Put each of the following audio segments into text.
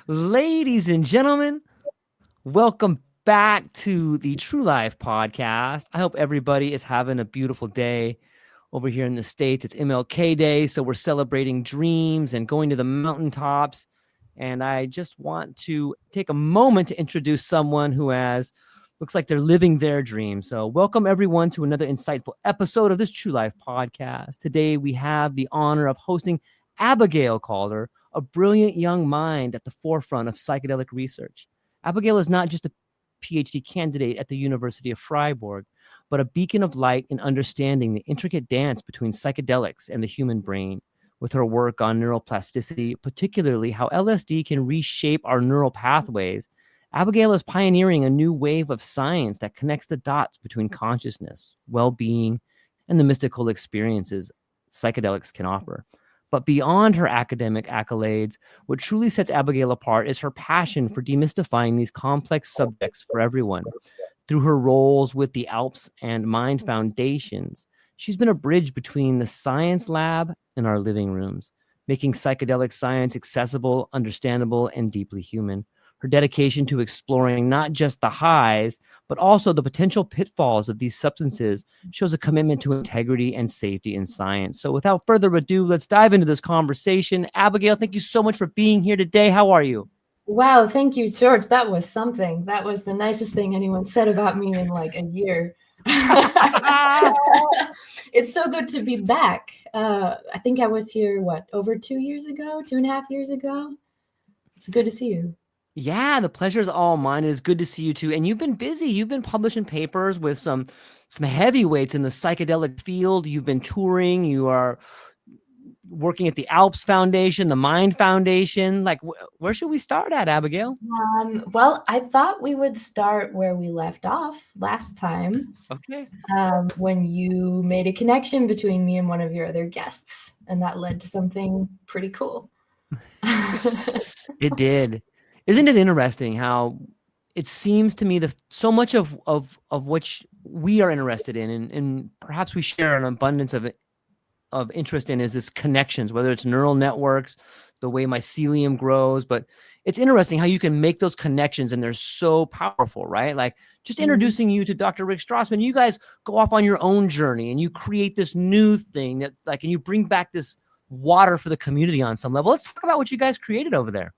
Ladies and gentlemen, welcome back to the TrueLife podcast. I hope everybody is having a beautiful day. Over here in the States, it's MLK Day, so we're celebrating dreams and going to the mountaintops. And I just want to take a moment to introduce someone who looks like they're living their dream. So welcome everyone to another insightful episode of this TrueLife podcast. Today we have the honor of hosting Abigail Calder, a brilliant young mind at the forefront of psychedelic research. Abigail is not just a PhD candidate at the University of Fribourg, but a beacon of light in understanding the intricate dance between psychedelics and the human brain. With her work on neuroplasticity, particularly how LSD can reshape our neural pathways, Abigail is pioneering a new wave of science that connects the dots between consciousness, well-being, and the mystical experiences psychedelics can offer. But beyond her academic accolades, what truly sets Abigail apart is her passion for demystifying these complex subjects for everyone. Through her roles with the ALPS and MIND Foundations, she's been a bridge between the science lab and our living rooms, making psychedelic science accessible, understandable, and deeply human. Her dedication to exploring not just the highs, but also the potential pitfalls of these substances shows a commitment to integrity and safety in science. So without further ado, let's dive into this conversation. Abigail, thank you so much for being here today. How are you? Wow, thank you, George. That was something. That was the nicest thing anyone said about me in like a year. It's so good to be back. I think I was here, over 2 years ago, 2.5 years ago? It's good to see you. Yeah, the pleasure is all mine. It is good to see you too. And you've been busy. You've been publishing papers with some heavyweights in the psychedelic field. You've been touring. You are working at the ALPS Foundation, the Mind Foundation. Like, where should we start at, Abigail? Well, I thought we would start where we left off last time. Okay. When you made a connection between me and one of your other guests, and that led to something pretty cool. It did. Isn't it interesting how it seems to me that so much of which we are interested in, and perhaps we share an abundance of interest in, is this connections, whether it's neural networks, the way mycelium grows. But it's interesting how you can make those connections, and they're so powerful, right? Like just introducing you to Dr. Rick Strassman, you guys go off on your own journey and you create this new thing that and you bring back this water for the community on some level. Let's talk about what you guys created over there.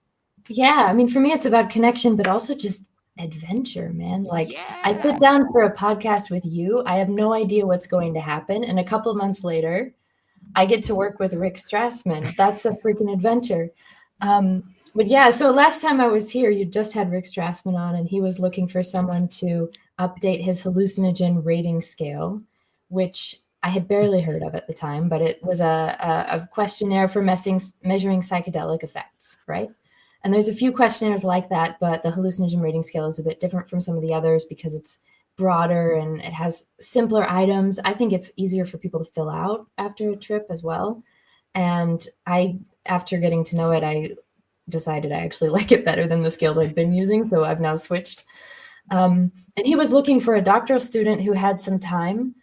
Yeah, I mean, for me, it's about connection, but also just adventure, man. Like, yeah. I sit down for a podcast with you. I have no idea what's going to happen. And a couple of months later, I get to work with Rick Strassman. That's a freaking adventure. But yeah, so last time I was here, you just had Rick Strassman on, and he was looking for someone to update his hallucinogen rating scale, which I had barely heard of at the time, but it was a questionnaire for measuring psychedelic effects, right? And there's a few questionnaires like that, but the hallucinogen rating scale is a bit different from some of the others because it's broader and it has simpler items. I think it's easier for people to fill out after a trip as well. And after getting to know it, I decided I actually like it better than the scales I've been using. So I've now switched. And he was looking for a doctoral student who had some time,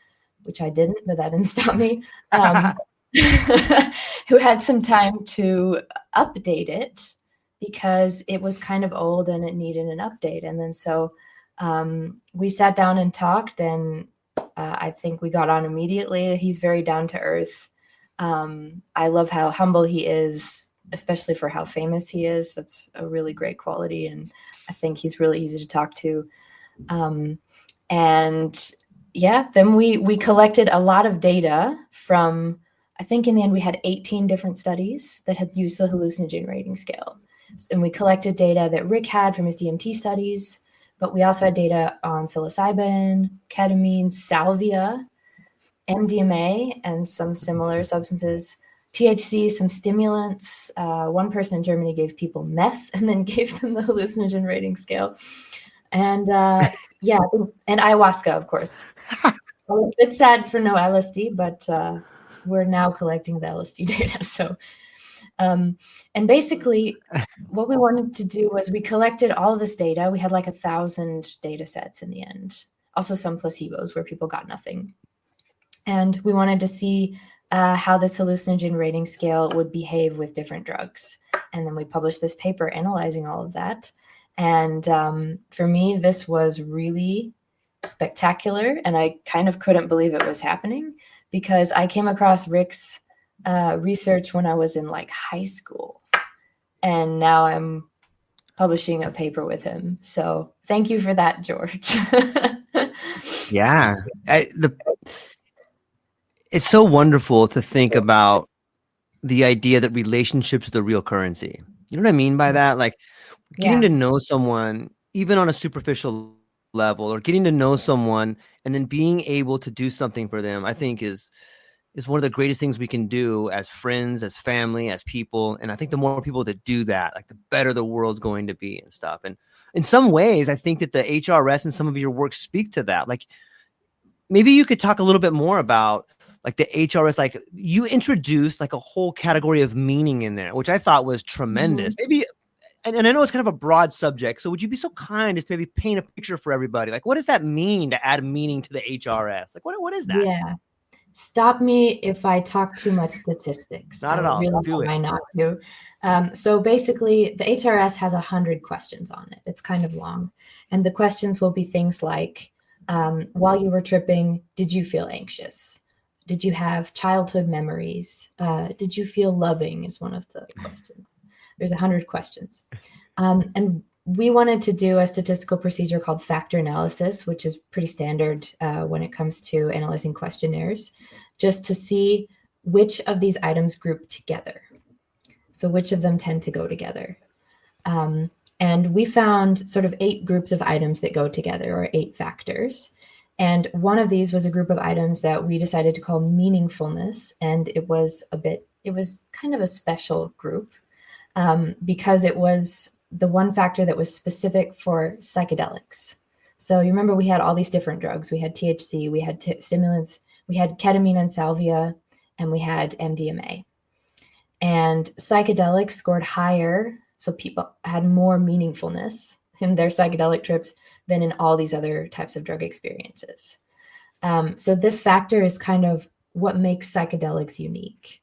which I didn't, but that didn't stop me, who had some time to update it, because it was kind of old and it needed an update. And then so we sat down and talked, and I think we got on immediately. He's very down to earth. I love how humble he is, especially for how famous he is. That's a really great quality. And I think he's really easy to talk to. And yeah, then we collected a lot of data from, I think in the end we had 18 different studies that had used the hallucinogen rating scale. And we collected data that Rick had from his DMT studies, but we also had data on psilocybin, ketamine, salvia, MDMA, and some similar substances, THC, some stimulants. One person in Germany gave people meth and then gave them the hallucinogen rating scale. And yeah, and ayahuasca, of course. I was a bit sad for no LSD, but we're now collecting the LSD data. So, and basically what we wanted to do was we collected all of this data. We had like 1,000 data sets in the end, also some placebos where people got nothing. And we wanted to see how this hallucinogen rating scale would behave with different drugs. And then we published this paper analyzing all of that. And for me, this was really spectacular. And I kind of couldn't believe it was happening, because I came across Rick's research when I was in like high school. And now I'm publishing a paper with him. So thank you for that, George. Yeah. It's so wonderful to think about the idea that relationships are the real currency. You know what I mean by that? Like getting to know someone, even on a superficial level, or getting to know someone and then being able to do something for them, I think is one of the greatest things we can do as friends, as family, as people. And I think the more people that do that, like the better the world's going to be and stuff. And in some ways, I think that the HRS and some of your work speak to that. Like maybe you could talk a little bit more about like the HRS, like you introduced like a whole category of meaning in there, which I thought was tremendous. Maybe, and I know it's kind of a broad subject. So would you be so kind as to maybe paint a picture for everybody? Like, what does that mean to add meaning to the HRS? Like, what is that? Yeah. Stop me if I talk too much statistics. Not at all. Really try not to. So basically, the HRS has 100 questions on it. It's kind of long. And the questions will be things like, while you were tripping, did you feel anxious? Did you have childhood memories? Did you feel loving is one of the questions. There's 100 questions. And we wanted to do a statistical procedure called factor analysis, which is pretty standard when it comes to analyzing questionnaires, just to see which of these items group together. So which of them tend to go together. And we found sort of 8 groups of items that go together, or 8 factors. And one of these was a group of items that we decided to call meaningfulness. And it was kind of a special group because it was the one factor that was specific for psychedelics. So you remember we had all these different drugs. We had THC, we had stimulants, we had ketamine and salvia, and we had MDMA. And psychedelics scored higher. So people had more meaningfulness in their psychedelic trips than in all these other types of drug experiences. So this factor is kind of what makes psychedelics unique.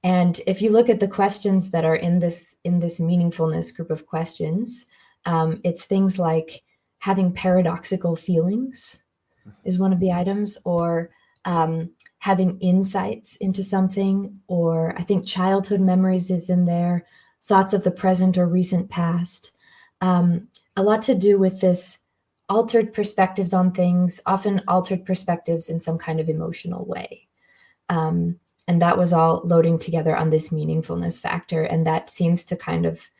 And if you look at the questions that are in this meaningfulness group of questions, it's things like having paradoxical feelings is one of the items, or having insights into something, or I think childhood memories is in there, thoughts of the present or recent past. A lot to do with this altered perspectives on things, often altered perspectives in some kind of emotional way. And that was all loading together on this meaningfulness factor. And that seems to kind of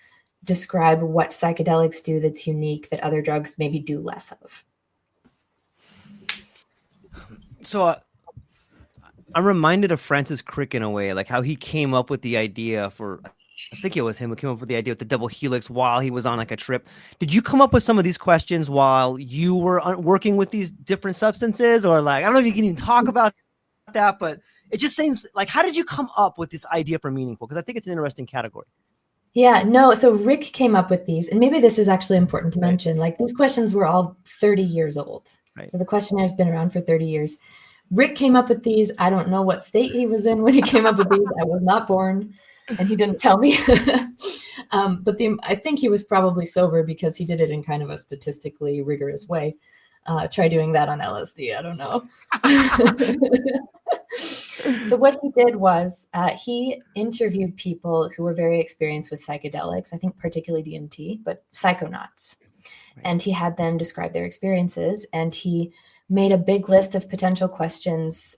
describe what psychedelics do that's unique that other drugs maybe do less of. So I'm reminded of Francis Crick in a way, like how he came up with the idea for, I think it was him who came up with the idea of the double helix while he was on like a trip. Did you come up with some of these questions while you were working with these different substances? Or like, I don't know if you can even talk about that, but it just seems like, how did you come up with this idea for meaningful? Because I think it's an interesting category. Yeah, no. So Rick came up with these, and maybe this is actually important to mention. Like these questions were all 30 years old. Right. So the questionnaire has been around for 30 years. Rick came up with these. I don't know what state he was in when he came up with these. I was not born, and he didn't tell me. But I think he was probably sober because he did it in kind of a statistically rigorous way. Try doing that on LSD. I don't know. So what he did was he interviewed people who were very experienced with psychedelics, I think particularly DMT, but psychonauts. Right. And he had them describe their experiences, and he made a big list of potential questions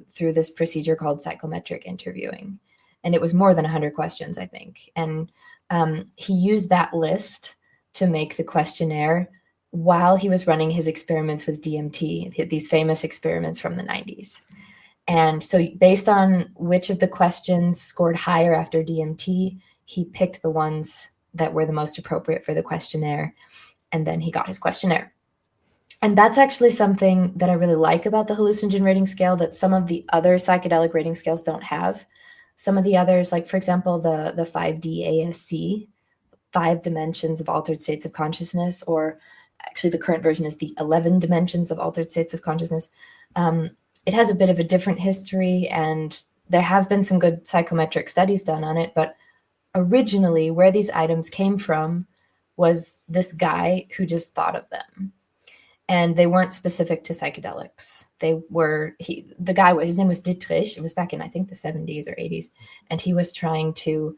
through this procedure called psychometric interviewing. And it was more than 100 questions, I think. And he used that list to make the questionnaire while he was running his experiments with DMT, these famous experiments from the 90s. And so based on which of the questions scored higher after DMT, he picked the ones that were the most appropriate for the questionnaire. And then he got his questionnaire. And that's actually something that I really like about the hallucinogen rating scale that some of the other psychedelic rating scales don't have. Some of the others, like for example, the 5D ASC, 5 dimensions of altered states of consciousness, or actually the current version is the 11 dimensions of altered states of consciousness. It has a bit of a different history, and there have been some good psychometric studies done on it, but originally where these items came from was this guy who just thought of them. And they weren't specific to psychedelics. His name was Dietrich. It was back in, I think, the 70s or 80s. And he was trying to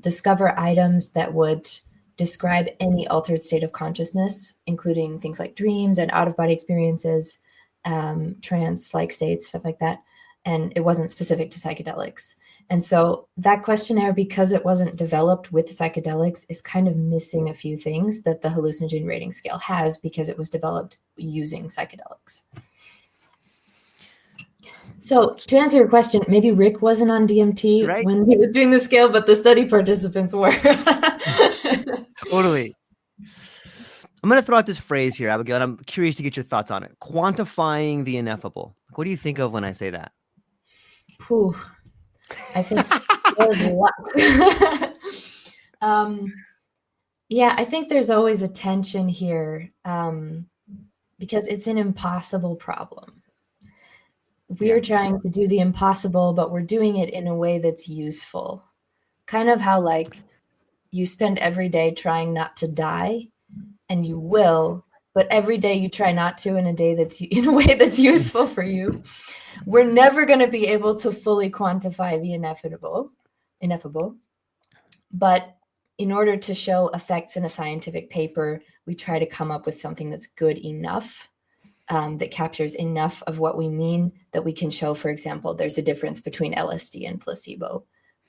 discover items that would describe any altered state of consciousness, including things like dreams and out-of-body experiences, trance-like states, stuff like that. And it wasn't specific to psychedelics. And so that questionnaire, because it wasn't developed with psychedelics, is kind of missing a few things that the hallucinogen rating scale has, because it was developed using psychedelics. So to answer your question, maybe Rick wasn't on DMT when he was doing the scale, but the study participants were. Totally. I'm going to throw out this phrase here, Abigail, and I'm curious to get your thoughts on it. Quantifying the ineffable. What do you think of when I say that? Whew. I think there's a lot. I think there's always a tension here, because it's an impossible problem. We're trying to do the impossible, but we're doing it in a way that's useful. Kind of how, like, you spend every day trying not to die, and you will, but every day you try not to in a way that's useful for you. We're never going to be able to fully quantify the ineffable. But in order to show effects in a scientific paper, we try to come up with something that's good enough, that captures enough of what we mean, that we can show, for example, there's a difference between LSD and placebo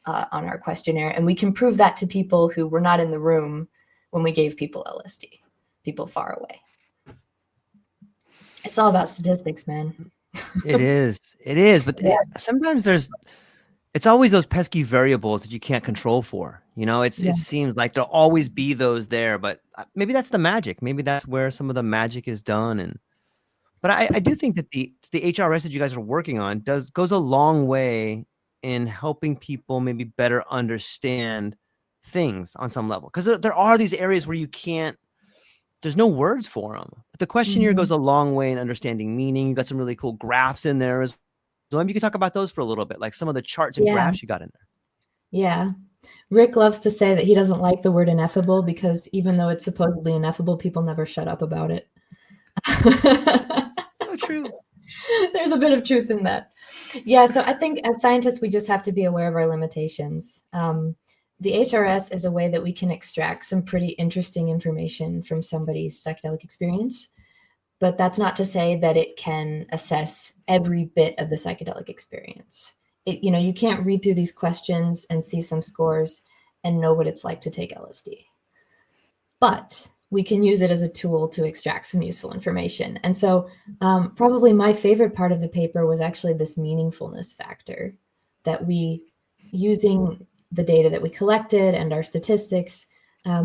on our questionnaire. And we can prove that to people who were not in the room when we gave people LSD, people far away. It's all about statistics, man. It is. But sometimes it's always those pesky variables that you can't control for. It seems like there'll always be those there, but maybe that's the magic. Maybe that's where some of the magic is done. But I do think that the HRS that you guys are working on goes a long way in helping people maybe better understand things on some level. Because there are these areas where there's no words for them. But the questionnaire goes a long way in understanding meaning. You got some really cool graphs in there as well. Maybe you could talk about those for a little bit, like some of the charts and graphs you got in there. Yeah. Rick loves to say that he doesn't like the word ineffable because even though it's supposedly ineffable, people never shut up about it. So true. There's a bit of truth in that. Yeah. So I think as scientists, we just have to be aware of our limitations. The HRS is a way that we can extract some pretty interesting information from somebody's psychedelic experience, but that's not to say that it can assess every bit of the psychedelic experience. You can't read through these questions and see some scores and know what it's like to take LSD. But we can use it as a tool to extract some useful information. And so probably my favorite part of the paper was actually this meaningfulness factor, that using the data that we collected and our statistics,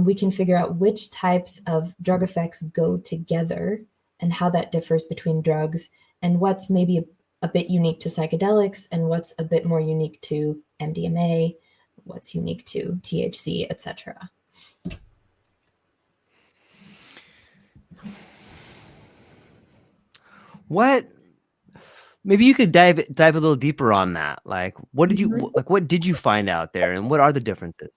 we can figure out which types of drug effects go together and how that differs between drugs, and what's maybe a bit unique to psychedelics and what's a bit more unique to MDMA, what's unique to THC, etc. Maybe you could dive a little deeper on that. Like, what did you find out there, and what are the differences?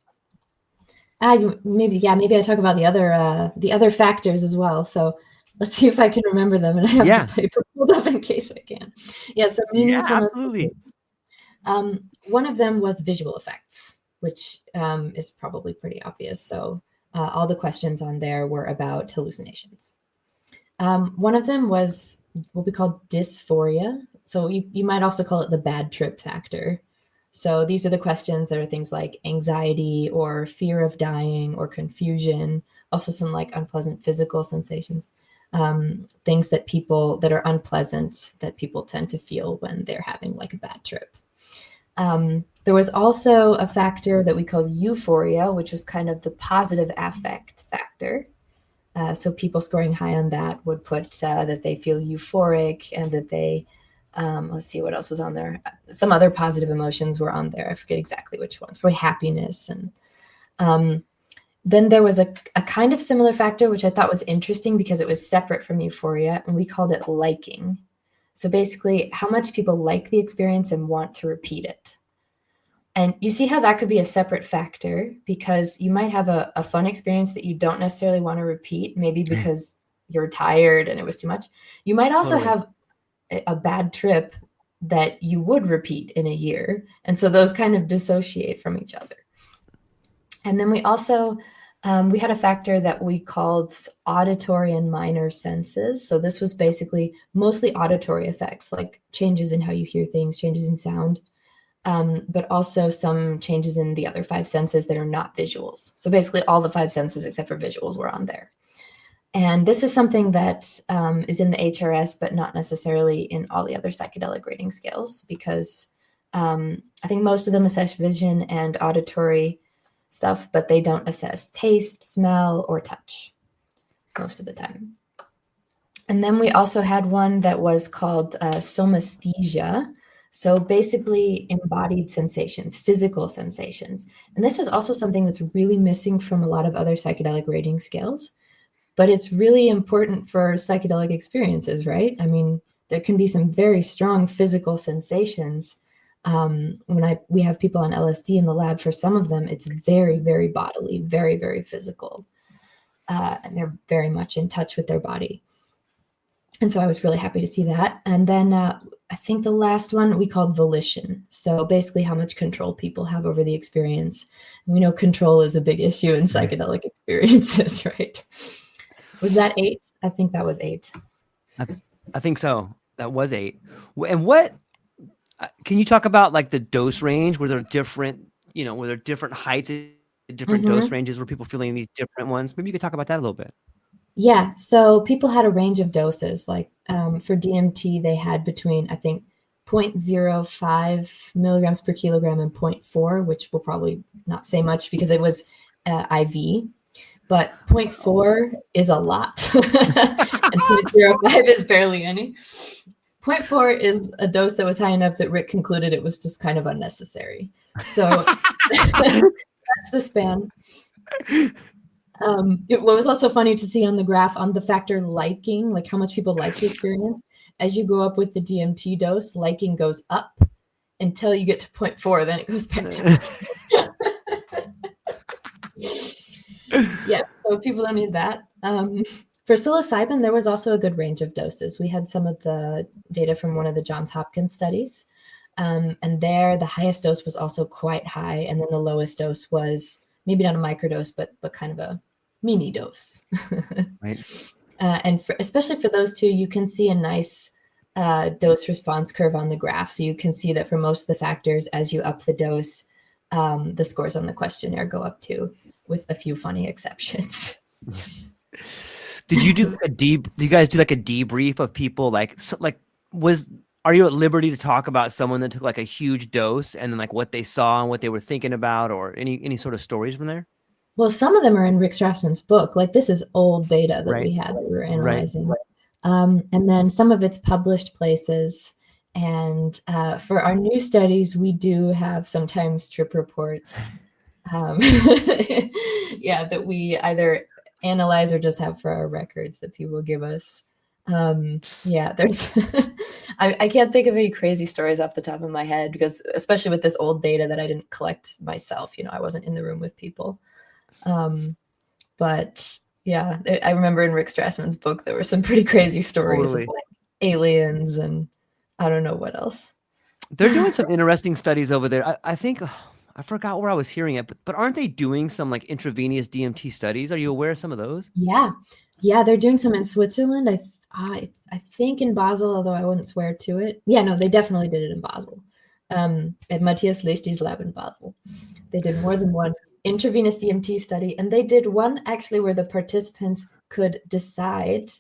Maybe I talk about the other factors as well. So let's see if I can remember them, and I have the paper pulled up in case I can. Yeah, so meaningfulness. Yeah, absolutely. One of them was visual effects, which is probably pretty obvious. So all the questions on there were about hallucinations. One of them was what we call dysphoria. So you might also call it the bad trip factor. So these are the questions that are things like anxiety or fear of dying or confusion, also some like unpleasant physical sensations, things that are unpleasant that people tend to feel when they're having like a bad trip. There was also a factor that we called euphoria, which was kind of the positive affect factor. So people scoring high on that would put that they feel euphoric and that they, let's see what else was on there. Some other positive emotions were on there. I forget exactly which ones, probably happiness. And then there was a kind of similar factor, which I thought was interesting because it was separate from euphoria, and we called it liking. So basically how much people like the experience and want to repeat it. And you see how that could be a separate factor, because you might have a fun experience that you don't necessarily want to repeat, maybe because you're tired and it was too much. You might also have a bad trip that you would repeat in a year. And so those kind of dissociate from each other. And then we also, we had a factor that we called auditory and minor senses. So this was basically mostly auditory effects, like changes in how you hear things, changes in sound, but also some changes in the other 5 senses that are not visuals. So basically all the 5 senses except for visuals were on there. And this is something that is in the HRS, but not necessarily in all the other psychedelic rating scales, because I think most of them assess vision and auditory stuff, but they don't assess taste, smell, or touch most of the time. And then we also had one that was called somesthesia. So basically embodied sensations, physical sensations. And this is also something that's really missing from a lot of other psychedelic rating scales, but it's really important for psychedelic experiences, right? I mean, there can be some very strong physical sensations. We have people on LSD in the lab, for some of them, it's very, very bodily, very, very physical. And they're very much in touch with their body. And so I was really happy to see that. And then I think the last one we called volition. So basically how much control people have over the experience. And we know control is a big issue in psychedelic experiences, right? Was that 8? I think that was 8. I think so. That was 8. And what can you talk about, like the dose range? Were there different, were there different heights, different dose ranges? Were people feeling these different ones? Maybe you could talk about that a little bit. Yeah. So people had a range of doses. Like for DMT, they had between, I think, 0.05 milligrams per kilogram and 0.4, which will probably not say much because it was IV. But 0.4 is a lot, and 0.05 is barely any. 0.4 is a dose that was high enough that Rick concluded it was just kind of unnecessary. So that's the span. What was also funny to see on the graph on the factor liking, like how much people like the experience, as you go up with the DMT dose, liking goes up until you get to 0.4, then it goes back down. Yeah, so people don't need that. For psilocybin, there was also a good range of doses. We had some of the data from one of the Johns Hopkins studies. And there, the highest dose was also quite high. And then the lowest dose was maybe not a microdose, but kind of a mini dose. Right. And especially for those two, you can see a nice dose response curve on the graph. So you can see that for most of the factors, as you up the dose, the scores on the questionnaire go up too, with a few funny exceptions. Did you do do you guys do like a debrief of people? Are you at liberty to talk about someone that took like a huge dose and then like what they saw and what they were thinking about, or any sort of stories from there? Well, some of them are in Rick Strassman's book. Like this is old data that we had that we were analyzing. Right. And then some of it's published places. And for our new studies, we do have sometimes trip reports. Yeah, that we either analyze or just have for our records that people give us. Yeah, there's I can't think of any crazy stories off the top of my head, because especially with this old data that I didn't collect myself, I wasn't in the room with people. But yeah, I remember in Rick Strassman's book, there were some pretty crazy stories of like aliens and I don't know what else. They're doing some interesting studies over there. I think I forgot where I was hearing it, but aren't they doing some like intravenous DMT studies? Are you aware of some of those? Yeah, they're doing some in Switzerland. I think in Basel, although I wouldn't swear to it. Yeah, no, they definitely did it in Basel. At Matthias Lichty's lab in Basel. They did more than one intravenous DMT study, and they did one actually where the participants could decide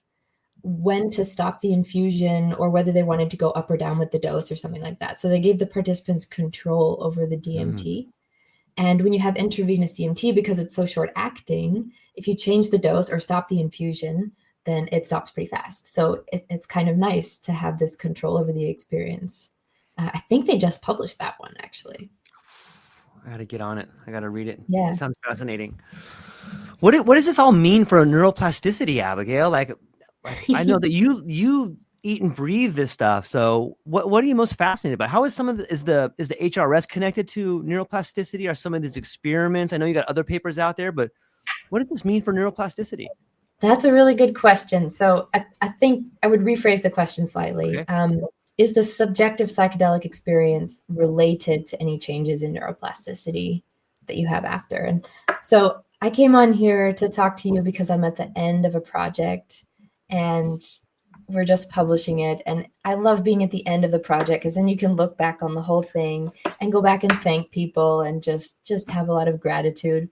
when to stop the infusion or whether they wanted to go up or down with the dose or something like that. So they gave the participants control over the DMT. And when you have intravenous DMT, because it's so short acting, if you change the dose or stop the infusion, then it stops pretty fast. So it's kind of nice to have this control over the experience. I think they just published that one, actually. I got to get on it. I got to read it. Yeah. It sounds fascinating. What does this all mean for neuroplasticity, Abigail? Like I know that you eat and breathe this stuff. So what are you most fascinated about? How is is the HRS connected to neuroplasticity? Are some of these experiments? I know you got other papers out there, but what does this mean for neuroplasticity? That's a really good question. So I think I would rephrase the question slightly. Okay. Is the subjective psychedelic experience related to any changes in neuroplasticity that you have after? And so I came on here to talk to you because I'm at the end of a project and we're just publishing it. And I love being at the end of the project because then you can look back on the whole thing and go back and thank people and just have a lot of gratitude.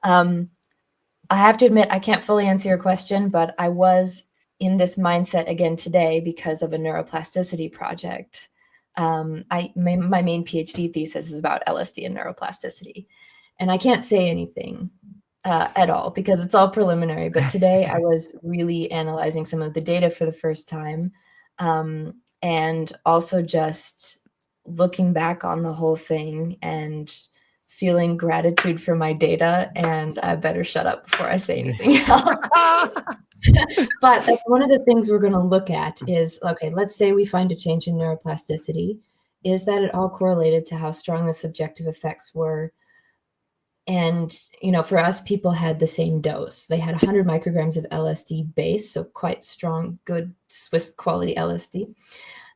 I have to admit, I can't fully answer your question, but I was in this mindset again today because of a neuroplasticity project. My main PhD thesis is about LSD and neuroplasticity. And I can't say anything at all because it's all preliminary. But today I was really analyzing some of the data for the first time, and also just looking back on the whole thing and feeling gratitude for my data. And I better shut up before I say anything else. But that's one of the things we're going to look at is, okay, let's say we find a change in neuroplasticity. Is that at all correlated to how strong the subjective effects were? And, for us, people had the same dose. They had 100 micrograms of LSD base, so quite strong, good Swiss quality LSD.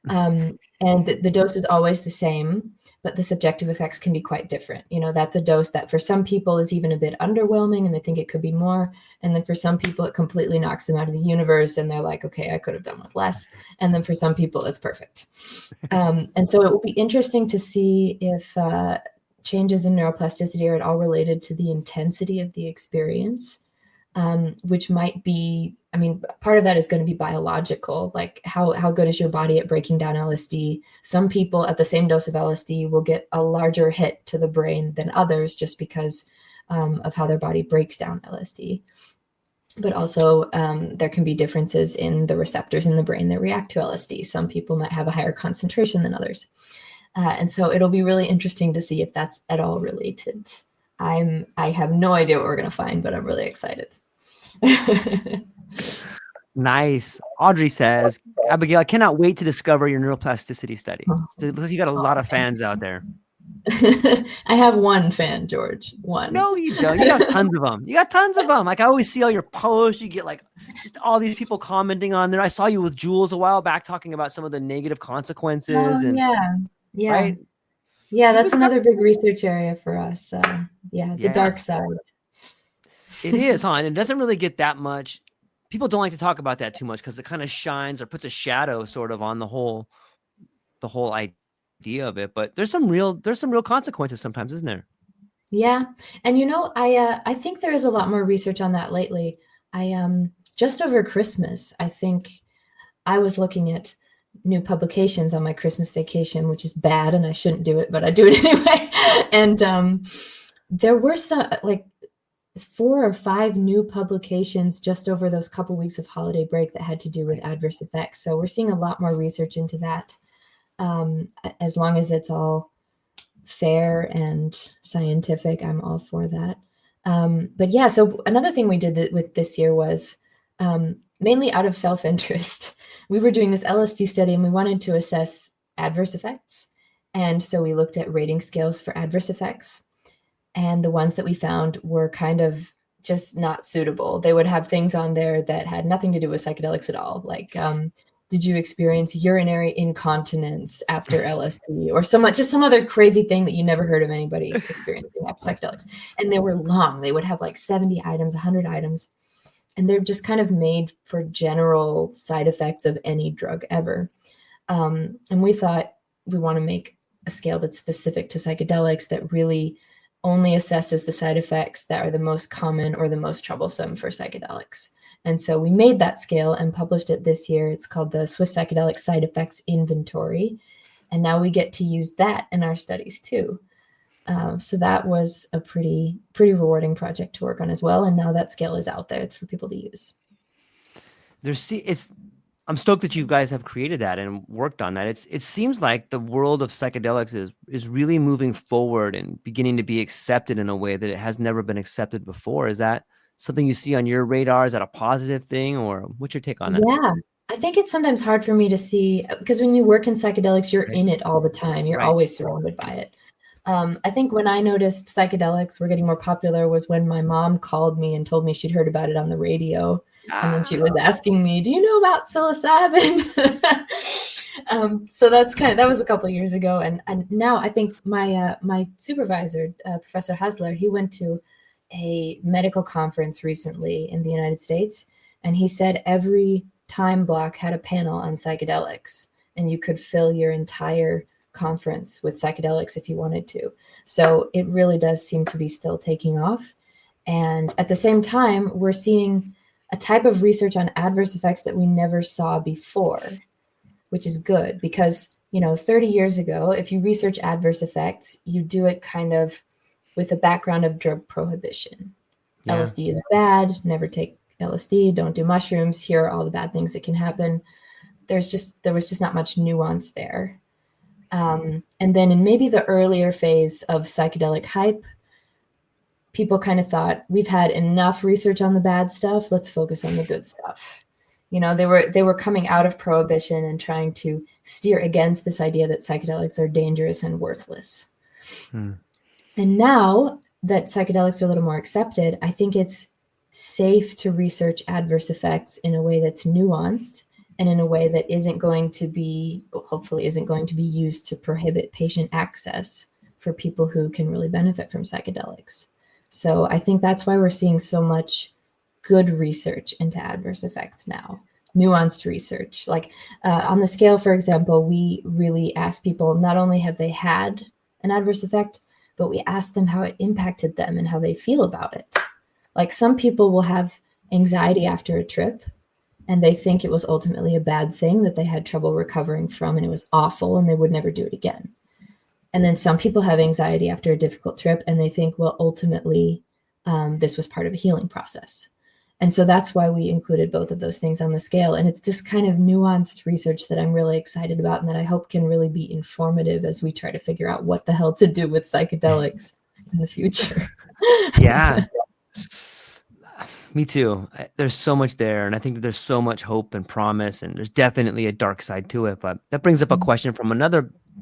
And the dose is always the same, but the subjective effects can be quite different. That's a dose that for some people is even a bit underwhelming and they think it could be more. And then for some people, it completely knocks them out of the universe and they're like, okay, I could have done with less. And then for some people, it's perfect. And so it will be interesting to see if changes in neuroplasticity are at all related to the intensity of the experience, which might be, part of that is going to be biological, like how good is your body at breaking down LSD? Some people at the same dose of LSD will get a larger hit to the brain than others just because of how their body breaks down LSD. But also there can be differences in the receptors in the brain that react to LSD. Some people might have a higher concentration than others. And so it'll be really interesting to see if that's at all related. I have no idea what we're going to find, but I'm really excited. Nice. Audrey says, Abigail, I cannot wait to discover your neuroplasticity study. So you got a lot of fans out there. I have one fan, George. One. No, you don't. You got tons of them. You got tons of them. Like I always see all your posts. You get like just all these people commenting on there. I saw you with Jules a while back talking about some of the negative consequences. Oh, yeah. Right? Yeah, that's another big research area for us. The dark side. It is, huh? And it doesn't really get that much. People don't like to talk about that too much because it kind of shines or puts a shadow sort of on the whole idea of it. But there's some real consequences sometimes, isn't there? Yeah. And I think there is a lot more research on that lately. I just over Christmas, I think I was looking at new publications on my Christmas vacation, which is bad and I shouldn't do it, but I do it anyway. And there were some like 4 or 5 new publications just over those couple weeks of holiday break that had to do with adverse effects. So we're seeing a lot more research into that, as long as it's all fair and scientific. I'm all for that. But yeah, so another thing we did with this year was mainly out of self-interest. We were doing this LSD study and we wanted to assess adverse effects. And so we looked at rating scales for adverse effects. And the ones that we found were kind of just not suitable. They would have things on there that had nothing to do with psychedelics at all. Like, did you experience urinary incontinence after LSD or some other crazy thing that you never heard of anybody experiencing after psychedelics? And they were long. They would have like 70 items, 100 items. And they're just kind of made for general side effects of any drug ever. And we thought we want to make a scale that's specific to psychedelics that really only assesses the side effects that are the most common or the most troublesome for psychedelics. And so we made that scale and published it this year. It's called the Swiss Psychedelic Side Effects Inventory. And now we get to use that in our studies too. So that was a pretty rewarding project to work on as well. And now that scale is out there for people to use. I'm stoked that you guys have created that and worked on that. It seems like the world of psychedelics is really moving forward and beginning to be accepted in a way that it has never been accepted before. Is that something you see on your radar? Is that a positive thing, or what's your take on that? Yeah, I think it's sometimes hard for me to see, because when you work in psychedelics, you're Right. in it all the time. You're Right. always surrounded by it. I think when I noticed psychedelics were getting more popular was when my mom called me and told me she'd heard about it on the radio. And then she was asking me, do you know about psilocybin? So that was a couple of years ago. And now I think my supervisor, Professor Hasler, he went to a medical conference recently in the United States. And he said every time block had a panel on psychedelics, and you could fill your entire conference with psychedelics if you wanted to. So it really does seem to be still taking off. And at the same time, we're seeing a type of research on adverse effects that we never saw before, which is good because, 30 years ago, if you research adverse effects, you do it kind of with a background of drug prohibition. Yeah. LSD is bad, never take LSD, don't do mushrooms, here are all the bad things that can happen. There was just not much nuance there. And then in maybe the earlier phase of psychedelic hype, people kind of thought, we've had enough research on the bad stuff, let's focus on the good stuff. They were coming out of prohibition and trying to steer against this idea that psychedelics are dangerous and worthless. And now that psychedelics are a little more accepted, I think it's safe to research adverse effects in a way that's nuanced and in a way that hopefully isn't going to be used to prohibit patient access for people who can really benefit from psychedelics. So I think that's why we're seeing so much good research into adverse effects now, nuanced research. Like on the scale, for example, we really ask people, not only have they had an adverse effect, but we ask them how it impacted them and how they feel about it. Like some people will have anxiety after a trip and they think it was ultimately a bad thing that they had trouble recovering from and it was awful and they would never do it again. And then some people have anxiety after a difficult trip and they think, well, ultimately, this was part of a healing process. And so that's why we included both of those things on the scale. And it's this kind of nuanced research that I'm really excited about and that I hope can really be informative as we try to figure out what the hell to do with psychedelics in the future. Yeah. Me too. There's so much there. And I think that there's so much hope and promise, and there's definitely a dark side to it. But that brings up a question from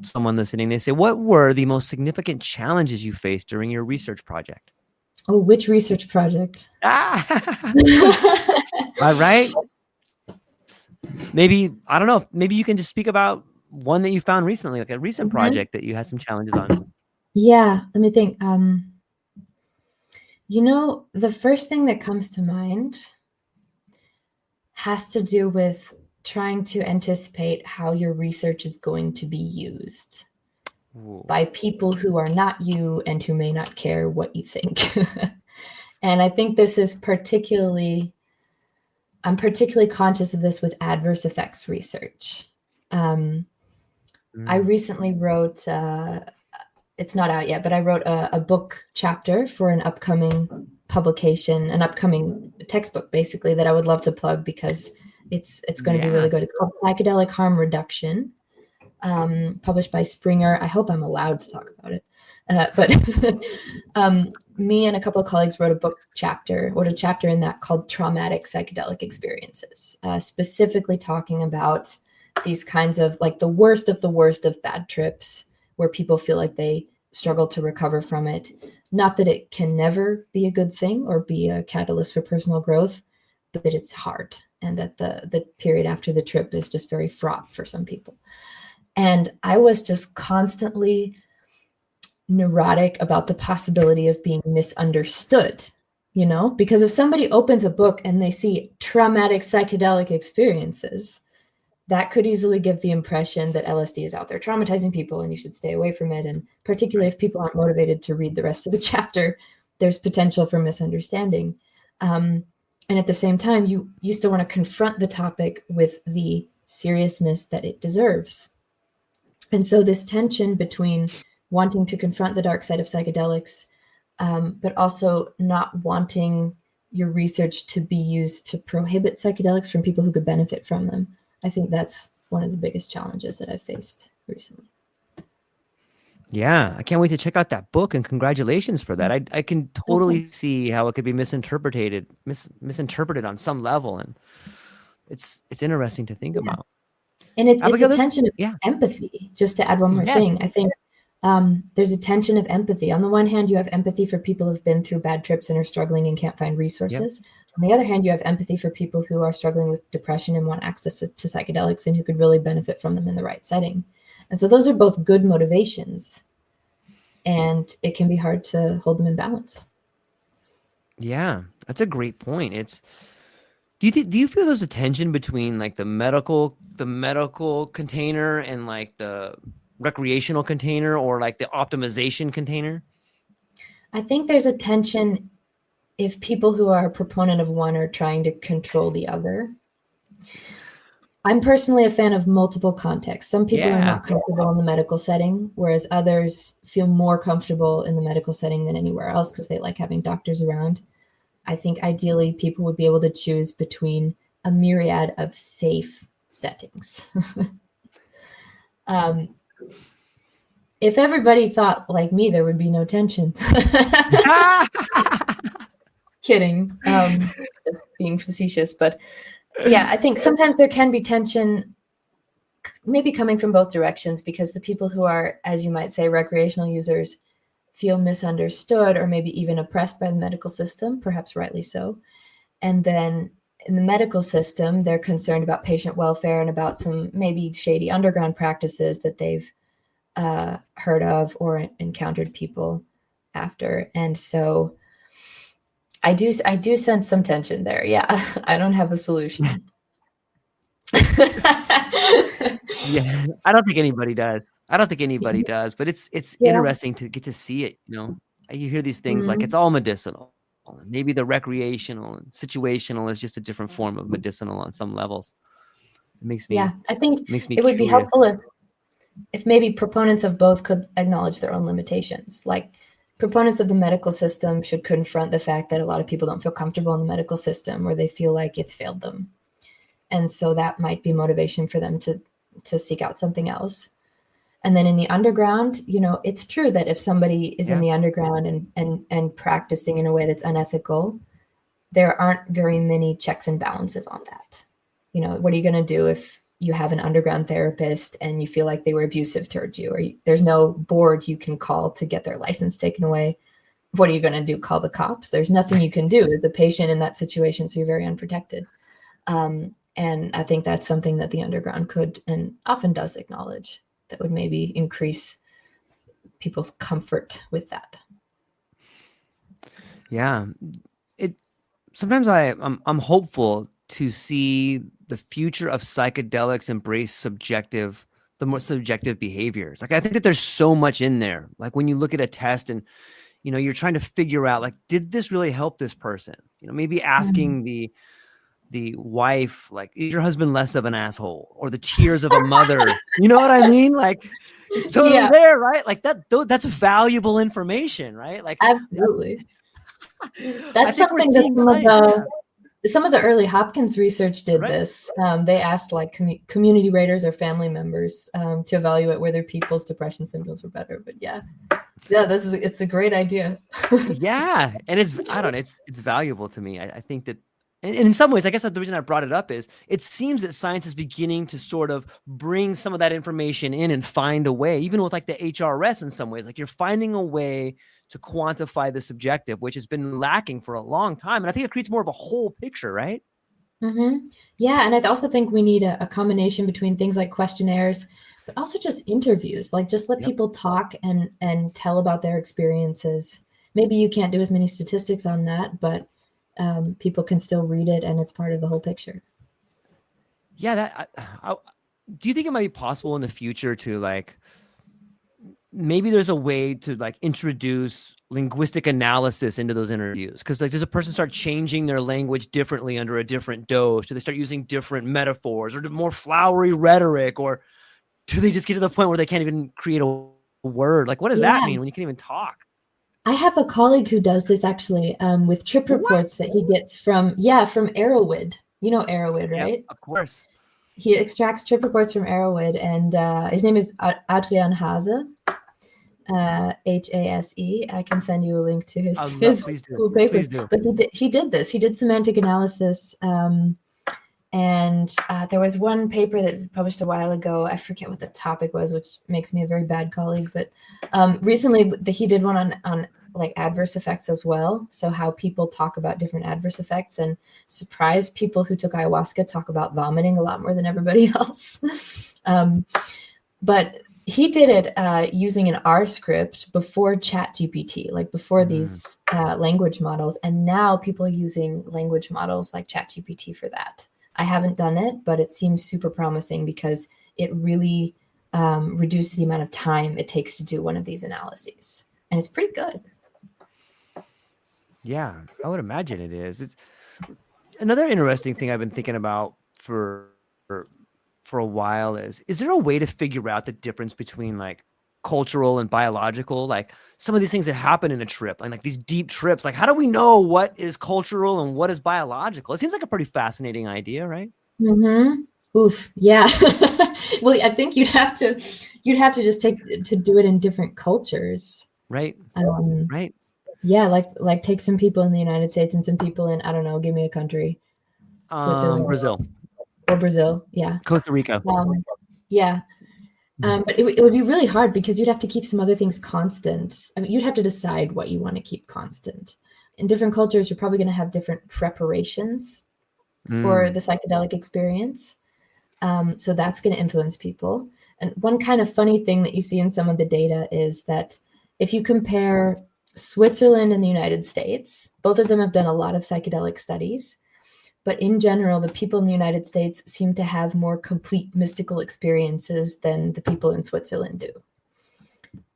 someone listening. They say, what were the most significant challenges you faced during your research project? Oh, which research project? All right. Maybe, I don't know, maybe you can just speak about one that you found recently, like a recent project that you had some challenges on. Yeah, let me think. The first thing that comes to mind has to do with trying to anticipate how your research is going to be used by people who are not you and who may not care what you think. And I think this is I'm particularly conscious of this with adverse effects research. I recently wrote, it's not out yet, but I wrote a book chapter for an upcoming publication, an upcoming textbook, basically, that I would love to plug because it's going to be really good. It's called Psychedelic Harm Reduction, published by Springer. I hope I'm allowed to talk about it. But me and a couple of colleagues wrote a chapter in that called Traumatic Psychedelic Experiences, specifically talking about these kinds of like the worst of bad trips where people feel like they struggle to recover from it. Not that it can never be a good thing or be a catalyst for personal growth, but that it's hard and that the period after the trip is just very fraught for some people. And I was just constantly neurotic about the possibility of being misunderstood, because if somebody opens a book and they see traumatic psychedelic experiences, that could easily give the impression that LSD is out there traumatizing people and you should stay away from it. And particularly if people aren't motivated to read the rest of the chapter, there's potential for misunderstanding. And at the same time, you still want to confront the topic with the seriousness that it deserves. And so this tension between wanting to confront the dark side of psychedelics, but also not wanting your research to be used to prohibit psychedelics from people who could benefit from them. I think that's one of the biggest challenges that I've faced recently. Yeah, I can't wait to check out that book, and congratulations for that. I can totally see how it could be misinterpreted on some level, and it's interesting to think about. And it's Abigail, a tension of yeah. empathy. Just to add one more thing, I think there's a tension of empathy. On the one hand, you have empathy for people who've been through bad trips and are struggling and can't find resources. On the other hand, you have empathy for people who are struggling with depression and want access to psychedelics and who could really benefit from them in the right setting. And so those are both good motivations, and it can be hard to hold them in balance. Yeah, that's a great point. Do you feel there's a tension between like the medical container and like the recreational container, or like the optimization container? I think there's a tension if people who are a proponent of one are trying to control the other. I'm personally a fan of multiple contexts. Some people are not comfortable in the medical setting, whereas others feel more comfortable in the medical setting than anywhere else because they like having doctors around. I think ideally people would be able to choose between a myriad of safe settings. If everybody thought like me, there would be no tension. Kidding. Just being facetious. But yeah, I think sometimes there can be tension, maybe coming from both directions, because the people who are, as you might say, recreational users feel misunderstood or maybe even oppressed by the medical system, perhaps rightly so. And then in the medical system, they're concerned about patient welfare and about some maybe shady underground practices that they've heard of or encountered people after. And so I do sense some tension there. Yeah, I don't have a solution. Yeah, I don't think anybody does. But it's interesting to get to see it. You hear these things like it's all medicinal. Maybe the recreational and situational is just a different form of medicinal on some levels. It makes me. Yeah, I think it would be helpful if maybe proponents of both could acknowledge their own limitations. Like proponents of the medical system should confront the fact that a lot of people don't feel comfortable in the medical system, or they feel like it's failed them. And so that might be motivation for them to seek out something else. And then in the underground, it's true that if somebody is in the underground and practicing in a way that's unethical, there aren't very many checks and balances on that. What are you going to do if you have an underground therapist and you feel like they were abusive towards you, or there's no board you can call to get their license taken away? What are you going to do? Call the cops? There's nothing you can do as a patient in that situation. So you're very unprotected. And I think that's something that the underground could and often does acknowledge, that would maybe increase people's comfort with that. Yeah. Sometimes I'm hopeful to see the future of psychedelics embrace the more subjective behaviors. Like I think that there's so much in there. Like when you look at a test and you're trying to figure out, like, did this really help this person? Maybe asking the wife, like, is your husband less of an asshole? Or the tears of a mother. You know what I mean? Like, it's totally there, right? Like that's valuable information, right? Like absolutely. That's something that some of the early Hopkins research did this. They asked like community raters or family members to evaluate whether people's depression symptoms were better. But it's a great idea. Yeah. And it's valuable to me. I think that, and in some ways, I guess the reason I brought it up is it seems that science is beginning to sort of bring some of that information in and find a way, even with like the HRS in some ways, like you're finding a way to quantify the subjective, which has been lacking for a long time. And I think it creates more of a whole picture, right? Mm-hmm. Yeah. And I also think we need a combination between things like questionnaires, but also just interviews, like just let people talk and tell about their experiences. Maybe you can't do as many statistics on that, but people can still read it and it's part of the whole picture. Yeah. Do you think it might be possible in the future to like, maybe there's a way to like introduce linguistic analysis into those interviews? Because like, does a person start changing their language differently under a different dose? Do they start using different metaphors or more flowery rhetoric? Or do they just get to the point where they can't even create a word? Like, what does that mean when you can't even talk? I have a colleague who does this actually with trip reports that he gets from Arrowwood. You know Arrowwood, right? Yep, of course. He extracts trip reports from Arrowwood, and his name is Adrian Hase, Hase. I can send you a link to his cool papers. But he did this. He did semantic analysis And there was one paper that was published a while ago. I forget what the topic was, which makes me a very bad colleague. But recently he did one on like adverse effects as well. So how people talk about different adverse effects, and surprised people who took ayahuasca talk about vomiting a lot more than everybody else. But he did it using an R script before ChatGPT, like before these language models. And now people are using language models like ChatGPT for that. I haven't done it, but it seems super promising because it really reduces the amount of time it takes to do one of these analyses. And it's pretty good. Yeah, I would imagine it is. It's another interesting thing I've been thinking about for a while is there a way to figure out the difference between like cultural and biological, like some of these things that happen in a trip, like these deep trips, like how do we know what is cultural and what is biological? It seems like a pretty fascinating idea, right? Mm-hmm. Oof. Yeah. Well, I think you'd have to just do it in different cultures. Right. Right. Yeah. Like take some people in the United States and some people in, I don't know, give me a country. Switzerland. Brazil. Or Brazil. Yeah. Costa Rica. Yeah. But it would be really hard because you'd have to keep some other things constant. I mean, you'd have to decide what you want to keep constant. In different cultures, you're probably going to have different preparations for the psychedelic experience. So that's going to influence people. And one kind of funny thing that you see in some of the data is that if you compare Switzerland and the United States, both of them have done a lot of psychedelic studies. But in general, the people in the United States seem to have more complete mystical experiences than the people in Switzerland do.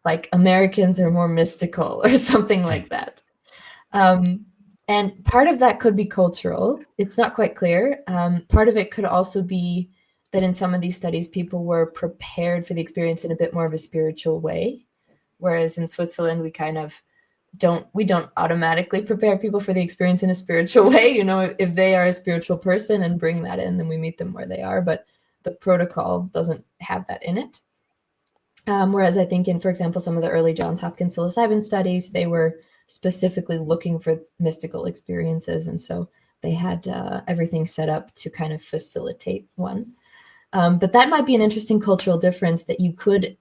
Like Americans are more mystical or something like that. And part of that could be cultural. It's not quite clear. Part of it could also be that in some of these studies, people were prepared for the experience in a bit more of a spiritual way. Whereas in Switzerland, we kind of don't automatically prepare people for the experience in a spiritual way. You know, if they are a spiritual person and bring that in, then we meet them where they are. But the protocol doesn't have that in it. Whereas I think in, for example, some of the early Johns Hopkins psilocybin studies, they were specifically looking for mystical experiences. And so they had everything set up to kind of facilitate one. But that might be an interesting cultural difference that you could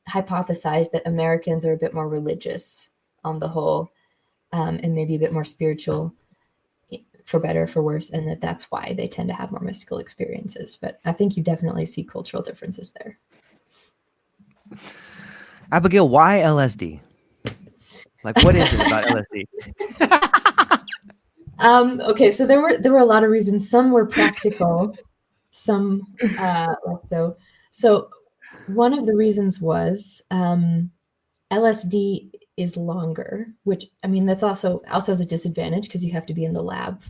hypothesize that Americans are a bit more religious on the whole, and maybe a bit more spiritual, for better or for worse, and that's why they tend to have more mystical experiences. But I think you definitely see cultural differences there. Abigail, why LSD? Like, what is it about LSD? Okay, so there were a lot of reasons. Some were practical, some less so. So one of the reasons was LSD is longer, which, I mean, that's also has a disadvantage because you have to be in the lab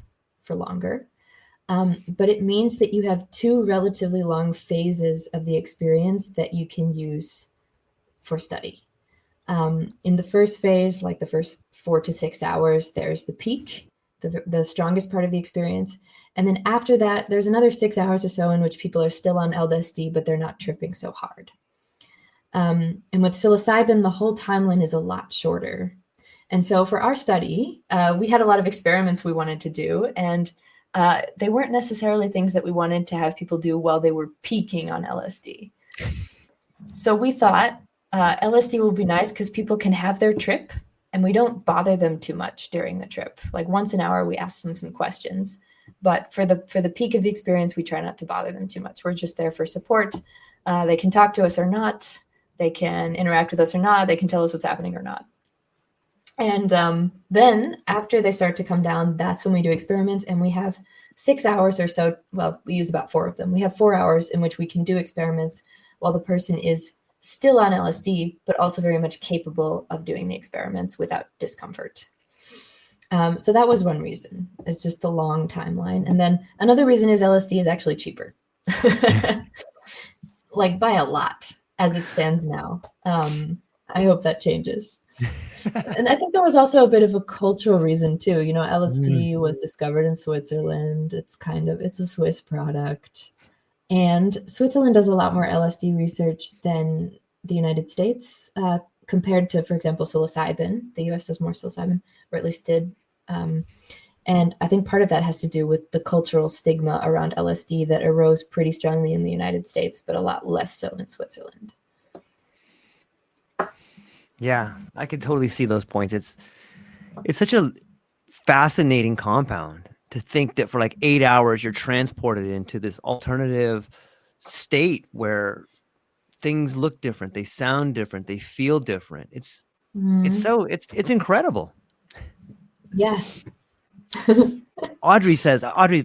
for longer. But it means that you have two relatively long phases of the experience that you can use for study. In the first phase, like the first 4 to 6 hours, there's the peak, the strongest part of the experience. And then after that, there's another 6 hours or so in which people are still on LSD, but they're not tripping so hard. And with psilocybin, the whole timeline is a lot shorter. And so for our study, we had a lot of experiments we wanted to do, and they weren't necessarily things that we wanted to have people do while they were peaking on LSD. So we thought LSD will be nice because people can have their trip and we don't bother them too much during the trip. Like once an hour, we ask them some questions, but for the peak of the experience, we try not to bother them too much. We're just there for support. They can talk to us or not. They can interact with us or not. They can tell us what's happening or not. And then after they start to come down, that's when we do experiments, and we have 6 hours or so. Well, we use about 4 of them. We have 4 hours in which we can do experiments while the person is still on LSD, but also very much capable of doing the experiments without discomfort. So that was one reason. It's just the long timeline. And then another reason is LSD is actually cheaper, like by a lot as it stands now. I hope that changes. And I think there was also a bit of a cultural reason too. You know, LSD was discovered in Switzerland. It's a Swiss product. And Switzerland does a lot more LSD research than the United States, compared to, for example, psilocybin. The US does more psilocybin, or at least did. And I think part of that has to do with the cultural stigma around LSD that arose pretty strongly in the United States, but a lot less so in Switzerland. Yeah, I could totally see those points. It's such a fascinating compound to think that for like 8 hours you're transported into this alternative state where things look different, they sound different, they feel different. It's incredible. Yeah. Audrey's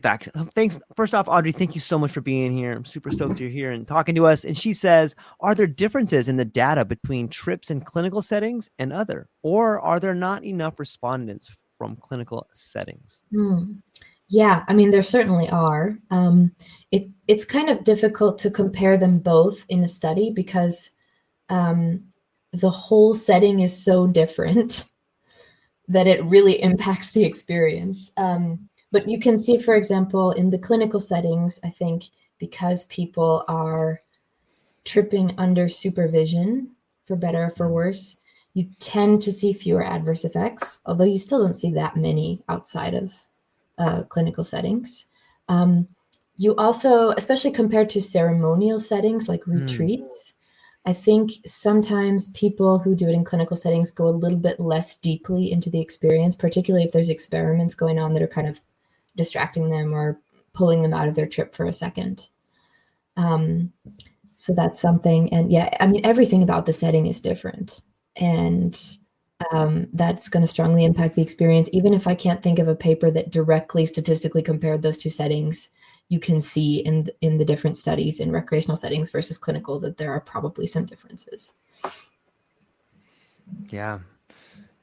back. Thanks. First off, Audrey, thank you so much for being here. I'm super stoked you're here and talking to us. And she says, are there differences in the data between trips in clinical settings and other, or are there not enough respondents from clinical settings? Yeah, I mean, there certainly are. It's kind of difficult to compare them both in a study because the whole setting is so different that it really impacts the experience. But you can see, for example, in the clinical settings, I think because people are tripping under supervision, for better or for worse, you tend to see fewer adverse effects, although you still don't see that many outside of clinical settings. You also, especially compared to ceremonial settings like retreats, I think sometimes people who do it in clinical settings go a little bit less deeply into the experience, particularly if there's experiments going on that are kind of distracting them or pulling them out of their trip for a second. So that's something. And yeah, I mean, everything about the setting is different. And that's going to strongly impact the experience. Even if I can't think of a paper that directly statistically compared those two settings, you can see in the different studies in recreational settings versus clinical that there are probably some differences. Yeah.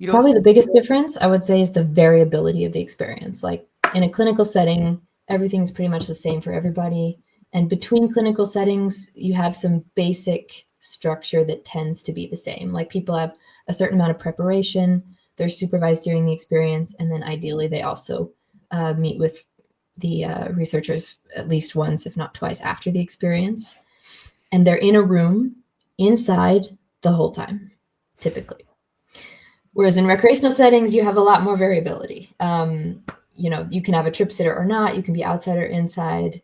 Probably the biggest difference, I would say, is the variability of the experience. Like in a clinical setting, everything's pretty much the same for everybody. And between clinical settings, you have some basic structure that tends to be the same. Like people have a certain amount of preparation, they're supervised during the experience, and then ideally they also meet with the researchers at least once, if not twice, after the experience. And they're in a room inside the whole time, typically. Whereas in recreational settings, you have a lot more variability. You can have a trip sitter or not, you can be outside or inside,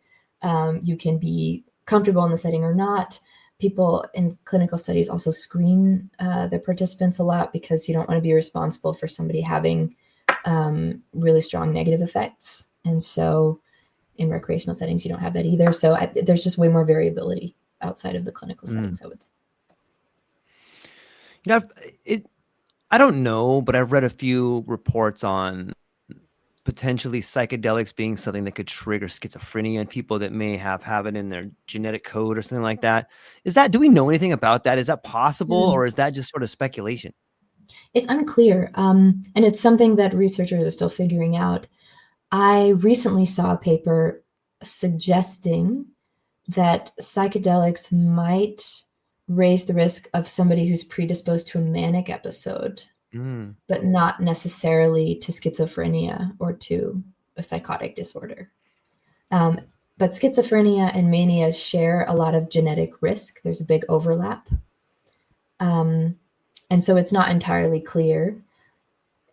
you can be comfortable in the setting or not. People in clinical studies also screen their participants a lot because you don't want to be responsible for somebody having really strong negative effects. And so in recreational settings, you don't have that either. So there's just way more variability outside of the clinical settings, I would say. I don't know, but I've read a few reports on potentially psychedelics being something that could trigger schizophrenia in people that may have it in their genetic code or something like that. Do we know anything about that? Is that possible, or is that just sort of speculation? It's unclear. And it's something that researchers are still figuring out. I recently saw a paper suggesting that psychedelics might raise the risk of somebody who's predisposed to a manic episode, but not necessarily to schizophrenia or to a psychotic disorder. But schizophrenia and mania share a lot of genetic risk. There's a big overlap. And so it's not entirely clear.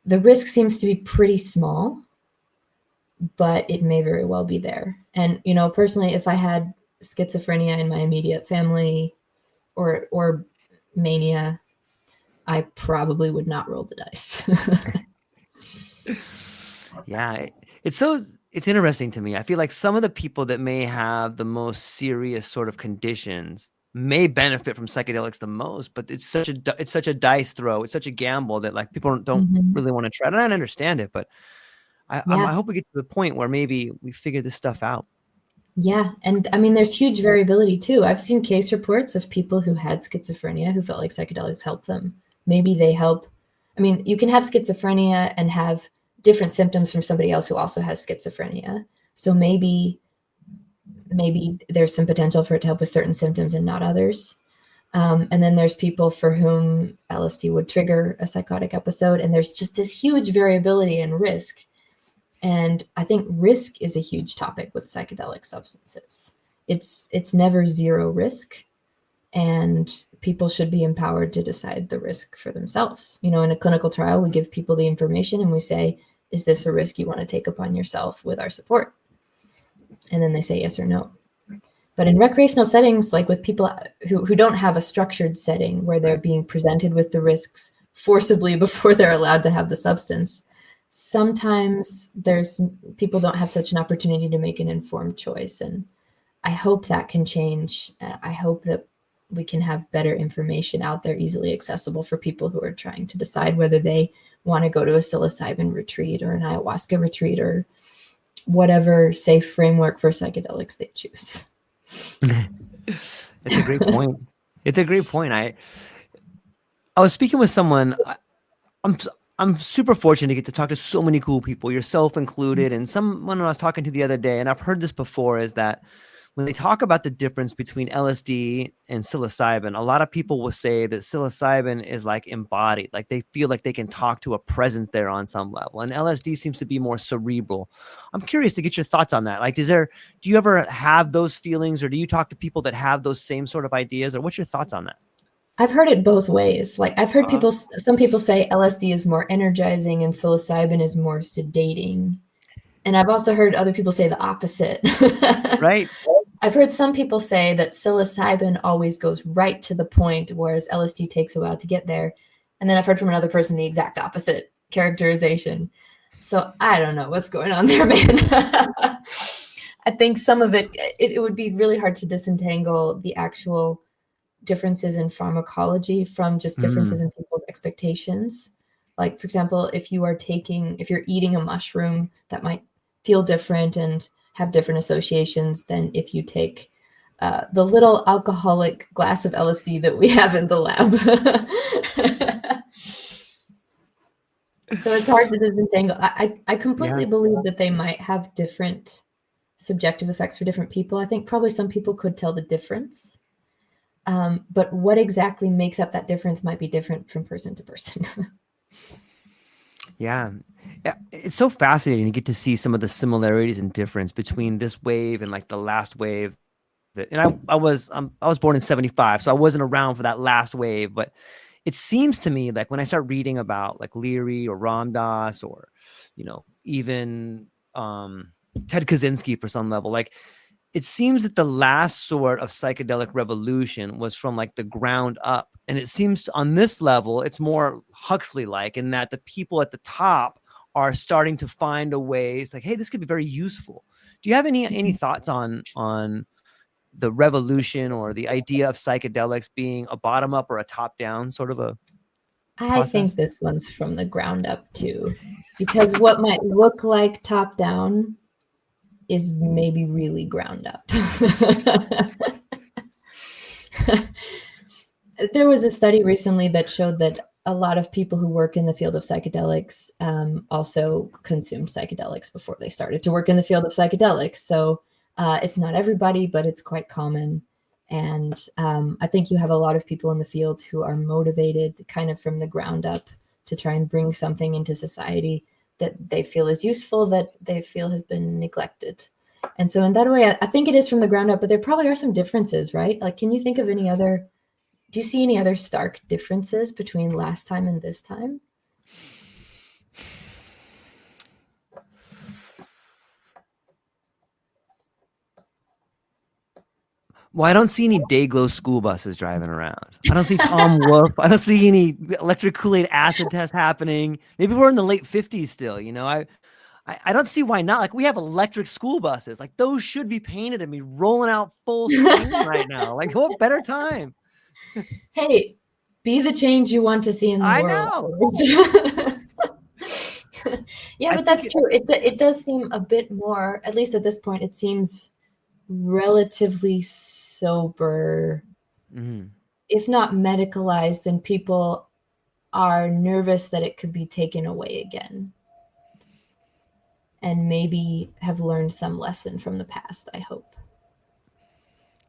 The risk seems to be pretty small, but it may very well be there. And, personally, if I had schizophrenia in my immediate family or mania, I probably would not roll the dice. Yeah, it's interesting to me. I feel like some of the people that may have the most serious sort of conditions may benefit from psychedelics the most, but it's such a dice throw. It's such a gamble that like people don't really want to try. And I understand it, but I hope we get to the point where maybe we figure this stuff out. Yeah. And I mean, there's huge variability too. I've seen case reports of people who had schizophrenia who felt like psychedelics helped them. Maybe they help. I mean, you can have schizophrenia and have different symptoms from somebody else who also has schizophrenia. So maybe there's some potential for it to help with certain symptoms and not others. And then there's people for whom LSD would trigger a psychotic episode. And there's just this huge variability in risk. And I think risk is a huge topic with psychedelic substances. It's never zero risk. And people should be empowered to decide the risk for themselves. In a clinical trial, we give people the information and we say, is this a risk you want to take upon yourself with our support? And then they say yes or no. But in recreational settings, like with people who don't have a structured setting where they're being presented with the risks forcibly before they're allowed to have the substance, sometimes people don't have such an opportunity to make an informed choice. And I hope that can change. I hope that we can have better information out there easily accessible for people who are trying to decide whether they want to go to a psilocybin retreat or an ayahuasca retreat or whatever safe framework for psychedelics they choose. It's a great point. It's a great point. I was speaking with someone. I'm super fortunate to get to talk to so many cool people, yourself included, and someone I was talking to the other day, and I've heard this before, is that when they talk about the difference between LSD and psilocybin, a lot of people will say that psilocybin is like embodied, like they feel like they can talk to a presence there on some level. And LSD seems to be more cerebral. I'm curious to get your thoughts on that. Like, do you ever have those feelings, or do you talk to people that have those same sort of ideas, or what's your thoughts on that? I've heard it both ways. Like I've heard some people say LSD is more energizing and psilocybin is more sedating. And I've also heard other people say the opposite. Right. I've heard some people say that psilocybin always goes right to the point, whereas LSD takes a while to get there. And then I've heard from another person the exact opposite characterization. So I don't know what's going on there, man. I think some of it would be really hard to disentangle the actual differences in pharmacology from just differences in people's expectations. Like, for example, if you're eating a mushroom, that might feel different and have different associations than if you take the little alcoholic glass of LSD that we have in the lab. So it's hard to disentangle. I completely believe that they might have different subjective effects for different people. I think probably some people could tell the difference. But what exactly makes up that difference might be different from person to person. Yeah. It's so fascinating to get to see some of the similarities and difference between this wave and like the last wave. And I was born in 1975, so I wasn't around for that last wave, but it seems to me like when I start reading about like Leary or Ram Dass or, even Ted Kaczynski for some level, like it seems that the last sort of psychedelic revolution was from like the ground up. And it seems on this level, it's more Huxley-like in that the people at the top are starting to find a way. It's like, hey, this could be very useful. Do you have any thoughts on the revolution or the idea of psychedelics being a bottom up or a top down sort of a process? I think this one's from the ground up too, because what might look like top down is maybe really ground up. There was a study recently that showed that a lot of people who work in the field of psychedelics also consumed psychedelics before they started to work in the field of psychedelics. So it's not everybody, but it's quite common. And I think you have a lot of people in the field who are motivated kind of from the ground up to try and bring something into society that they feel is useful, that they feel has been neglected. And so in that way, I think it is from the ground up, but there probably are some differences, right? Like, can you think of do you see any other stark differences between last time and this time? Well, I don't see any Dayglow school buses driving around. I don't see Tom Wolfe. I don't see any electric Kool-Aid acid tests happening. Maybe we're in the late 50s still, I don't see why not. Like, we have electric school buses. Like, those should be painted and be rolling out full steam right now. Like, what better time? Hey, be the change you want to see in the world. Yeah, but that's true. It does seem a bit more, at least at this point, it seems relatively sober. If not medicalized, then people are nervous that it could be taken away again. And maybe have learned some lesson from the past, I hope.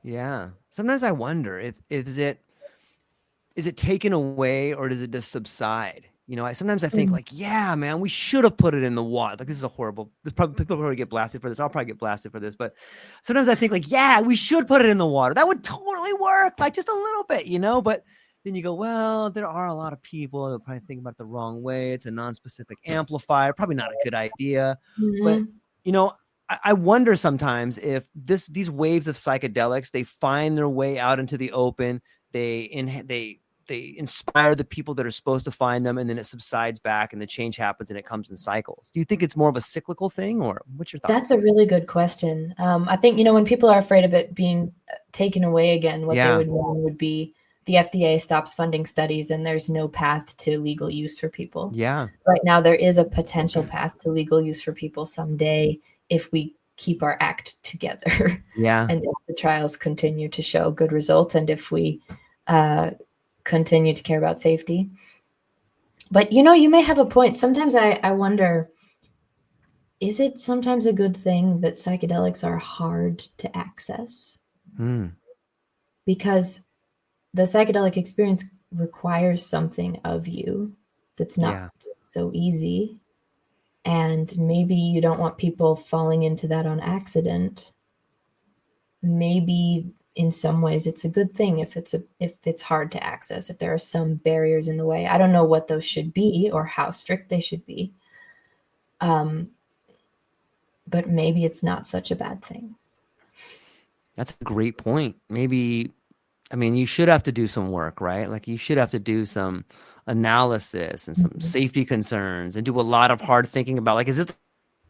Yeah. Sometimes I wonder is it taken away or does it just subside? Sometimes I think like, yeah, man, we should have put it in the water. Like, this is people probably get blasted for this. I'll probably get blasted for this, but sometimes I think like, yeah, we should put it in the water. That would totally work. Like, just a little bit, but then you go, well, there are a lot of people that probably think about it the wrong way. It's a non-specific amplifier, probably not a good idea. But, you know, I wonder sometimes if these waves of psychedelics, they find their way out into the open. They inspire the people that are supposed to find them, and then it subsides back and the change happens and it comes in cycles. Do you think it's more of a cyclical thing, or what's your thoughts? That's a really good question. I think, you know, when people are afraid of it being taken away again, what they would mean would be the FDA stops funding studies and there's no path to legal use for people. Yeah. Right now, there is a potential path to legal use for people someday if we keep our act together. Yeah. And if the trials continue to show good results, and if we continue to care about safety. But, you know, you may have a point. Sometimes I wonder, is it sometimes a good thing that psychedelics are hard to access? Because the psychedelic experience requires something of you that's not so easy. And maybe you don't want people falling into that on accident. Maybe in some ways it's a good thing if it's hard to access, if there are some barriers in the way. I don't know what those should be or how strict they should be. But maybe it's not such a bad thing. That's a great point. Maybe, I mean, you should have to do some work, right? Like you should have to do some analysis and some safety concerns and do a lot of hard thinking about, like, is this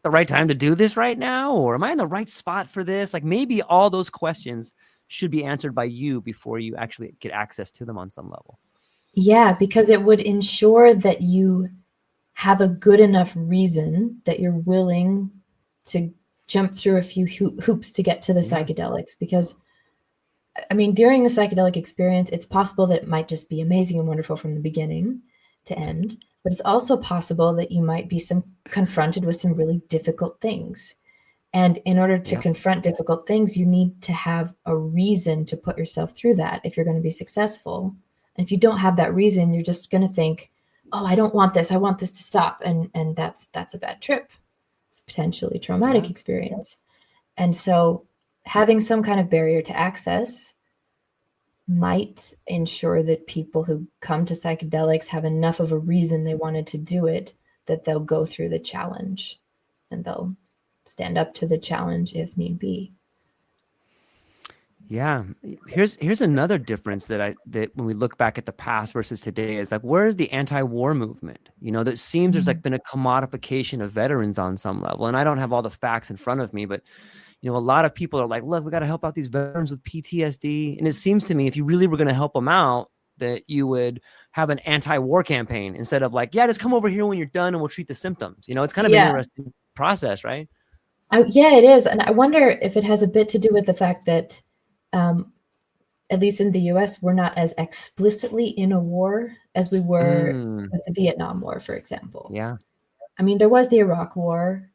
the right time to do this right now? Or am I in the right spot for this? Like maybe all those questions should be answered by you before you actually get access to them on some level. Yeah, because it would ensure that you have a good enough reason that you're willing to jump through a few hoops to get to the psychedelics. Because, I mean, during the psychedelic experience, it's possible that it might just be amazing and wonderful from the beginning to end. But it's also possible that you might be confronted with some really difficult things. And in order to confront difficult things, you need to have a reason to put yourself through that if you're going to be successful. And if you don't have that reason, you're just going to think, oh, I don't want this. I want this to stop. And that's a bad trip. It's a potentially traumatic experience. And so having some kind of barrier to access might ensure that people who come to psychedelics have enough of a reason they wanted to do it, that they'll go through the challenge and they'll stand up to the challenge if need be. Yeah. Here's another difference that when we look back at the past versus today is like, where is the anti-war movement? You know, that seems there's like been a commodification of veterans on some level. And I don't have all the facts in front of me, but you know, a lot of people are like, look, we got to help out these veterans with PTSD. And it seems to me, if you really were going to help them out, that you would have an anti-war campaign instead of like, yeah, just come over here when you're done and we'll treat the symptoms. You know, it's kind of an interesting process, right? Yeah, it is. And I wonder if it has a bit to do with the fact that, at least in the US, we're not as explicitly in a war as we were with the Vietnam War, for example. Yeah. I mean, there was the Iraq War,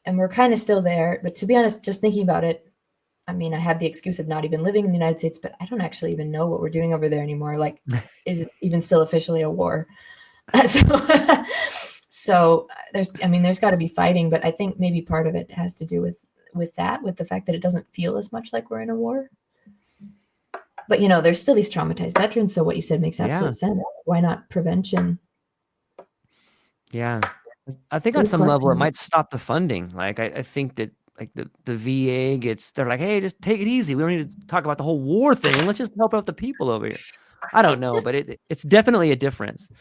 and we're kind of still there. But to be honest, just thinking about it, I mean, I have the excuse of not even living in the United States, but I don't actually even know what we're doing over there anymore. Like, is it even still officially a war? So there's got to be fighting, but I think maybe part of it has to do with the fact that it doesn't feel as much like we're in a war. But, you know, there's still these traumatized veterans. So what you said makes absolute sense. Why not prevention? Yeah. I think on some level it might stop the funding. Like I think that like the VA they're like, hey, just take it easy. We don't need to talk about the whole war thing. Let's just help out the people over here. I don't know, but it's definitely a difference.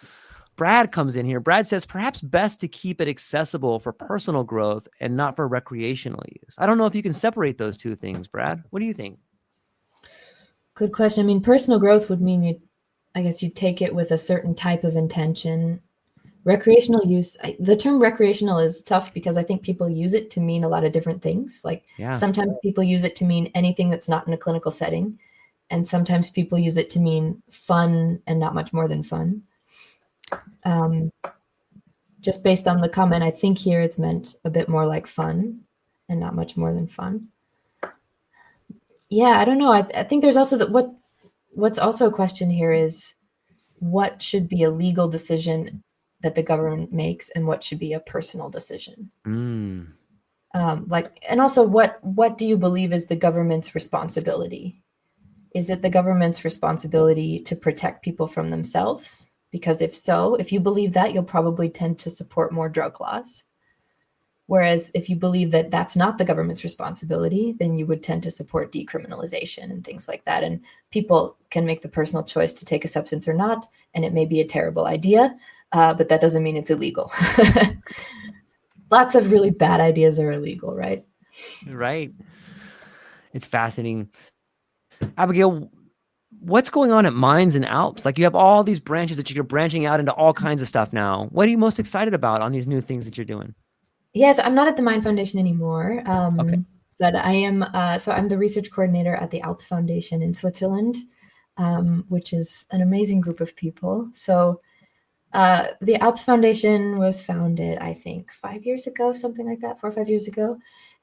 Brad comes in here. Brad says, perhaps best to keep it accessible for personal growth and not for recreational use. I don't know if you can separate those two things, Brad. What do you think? Good question. I mean, personal growth would mean you take it with a certain type of intention. Recreational use, the term recreational is tough because I think people use it to mean a lot of different things. Like sometimes people use it to mean anything that's not in a clinical setting. And sometimes people use it to mean fun and not much more than fun. Just based on the comment, I think here it's meant a bit more like fun and not much more than fun. Yeah, I don't know. I think there's also what's also a question here is what should be a legal decision that the government makes and what should be a personal decision. And also what do you believe is the government's responsibility? is it the government's responsibility to protect people from themselves? Because if so, if you believe that, you'll probably tend to support more drug laws. Whereas if you believe that that's not the government's responsibility, then you would tend to support decriminalization and things like that. And people can make the personal choice to take a substance or not, and it may be a terrible idea, but that doesn't mean it's illegal. Lots of really bad ideas are illegal, right? Right. It's fascinating. Abigail, what's going on at Minds and ALPS? Like, you have all these branches that you're branching out into all kinds of stuff now. What are you most excited about on these new things that you're doing? Yeah, so I'm not at the Mind Foundation anymore, Okay. but I am. So I'm the research coordinator at the ALPS Foundation in Switzerland, which is an amazing group of people. So the ALPS Foundation was founded, I think, 5 years ago, something like that, 4 or 5 years ago.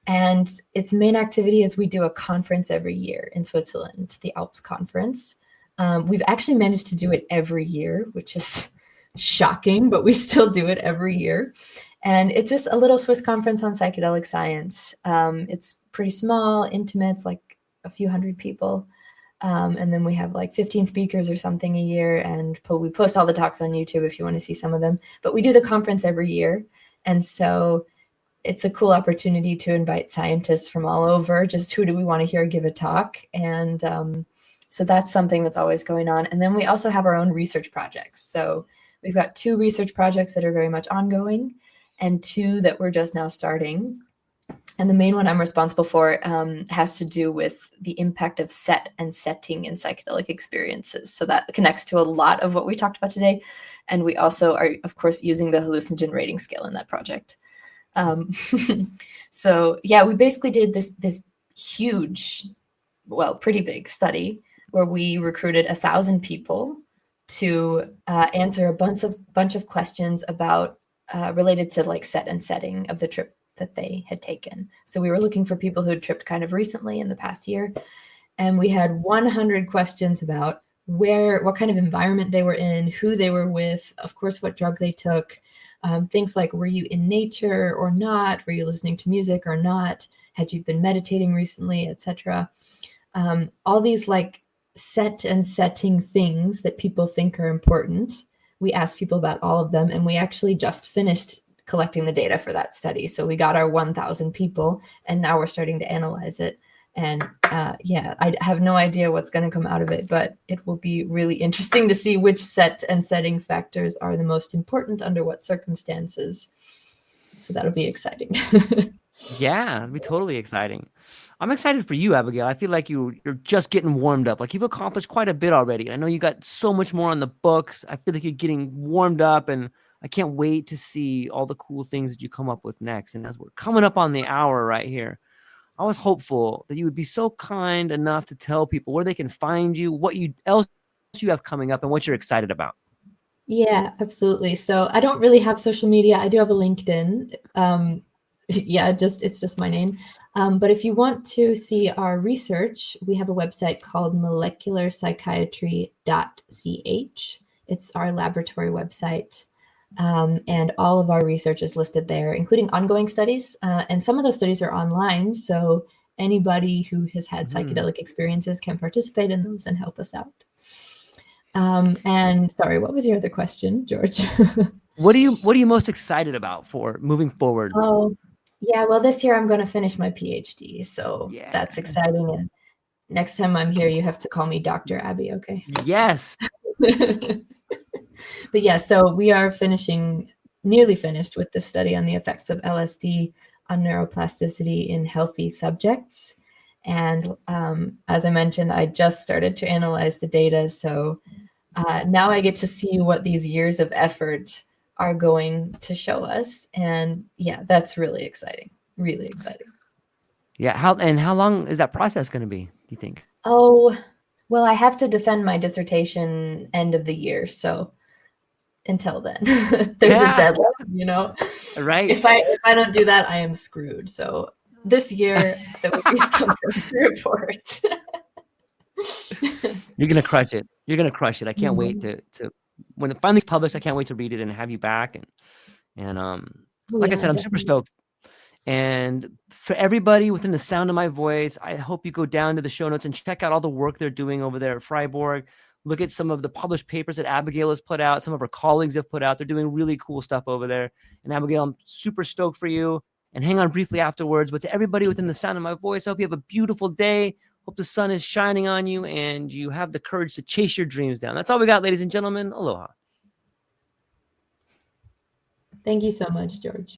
And its main activity is we do a conference every year in Switzerland, the ALPS conference. We've actually managed to do it every year, which is shocking, but we still do it every year. And it's just a little Swiss conference on psychedelic science. It's pretty small, intimate, it's like a few hundred people. And then we have like 15 speakers or something a year, and we post all the talks on YouTube if you want to see some of them. But we do the conference every year. And so it's a cool opportunity to invite scientists from all over. Just who do we want to hear give a talk? And so that's something that's always going on. And then we also have our own research projects. So we've got 2 research projects that are very much ongoing and 2 that we're just now starting. And the main one I'm responsible for has to do with the impact of set and setting in psychedelic experiences. So that connects to a lot of what we talked about today. And we also are, of course, using the hallucinogen rating scale in that project. So yeah, we basically did this huge, well, pretty big study where we recruited 1,000 people to answer a bunch of questions about related to like set and setting of the trip that they had taken. So we were looking for people who had tripped kind of recently in the past year, and we had 100 questions about what kind of environment they were in, who they were with, of course, what drug they took. Things like, were you in nature or not? Were you listening to music or not? Had you been meditating recently, etc.? All these like set and setting things that people think are important. We asked people about all of them, and we actually just finished collecting the data for that study. So we got our 1,000 people, and now we're starting to analyze it. And yeah, I have no idea what's going to come out of it, but it will be really interesting to see which set and setting factors are the most important under what circumstances. So that'll be exciting. Yeah, it'll be totally exciting. I'm excited for you, Abigail. I feel like you're just getting warmed up. Like, you've accomplished quite a bit already. I know you got so much more on the books. I feel like you're getting warmed up, and I can't wait to see all the cool things that you come up with next. And as we're coming up on the hour right here, I was hopeful that you would be so kind enough to tell people where they can find you, what else you have coming up, and what you're excited about. Yeah, absolutely. So I don't really have social media. I do have a LinkedIn. Yeah, it's just my name. But if you want to see our research, we have a website called molecularpsychiatry.ch. It's our laboratory website. And all of our research is listed there, including ongoing studies. And some of those studies are online. So anybody who has had psychedelic experiences can participate in those and help us out. And sorry, what was your other question, George? What are you most excited about for moving forward? Oh, yeah. Well, this year I'm going to finish my PhD. So that's exciting. And next time I'm here, you have to call me Dr. Abby. Okay. Yes. But yeah, so we are nearly finished with this study on the effects of LSD on neuroplasticity in healthy subjects. And as I mentioned, I just started to analyze the data. So now I get to see what these years of effort are going to show us. And yeah, that's really exciting. Really exciting. Yeah. How long is that process going to be, do you think? Oh, well, I have to defend my dissertation end of the year. So until then, there's a deadline, Right. If I don't do that, I am screwed. So this year there will be something to report. You're going to crush it. You're going to crush it. I can't wait to when it finally published, I can't wait to read it and have you back. And like I said, I'm super stoked. And for everybody within the sound of my voice, I hope you go down to the show notes and check out all the work they're doing over there at Fribourg. Look at some of the published papers that Abigail has put out, some of her colleagues have put out. They're doing really cool stuff over there. And Abigail, I'm super stoked for you. And hang on briefly afterwards. But to everybody within the sound of my voice, I hope you have a beautiful day. Hope the sun is shining on you and you have the courage to chase your dreams down. That's all we got, ladies and gentlemen. Aloha. Thank you so much, George.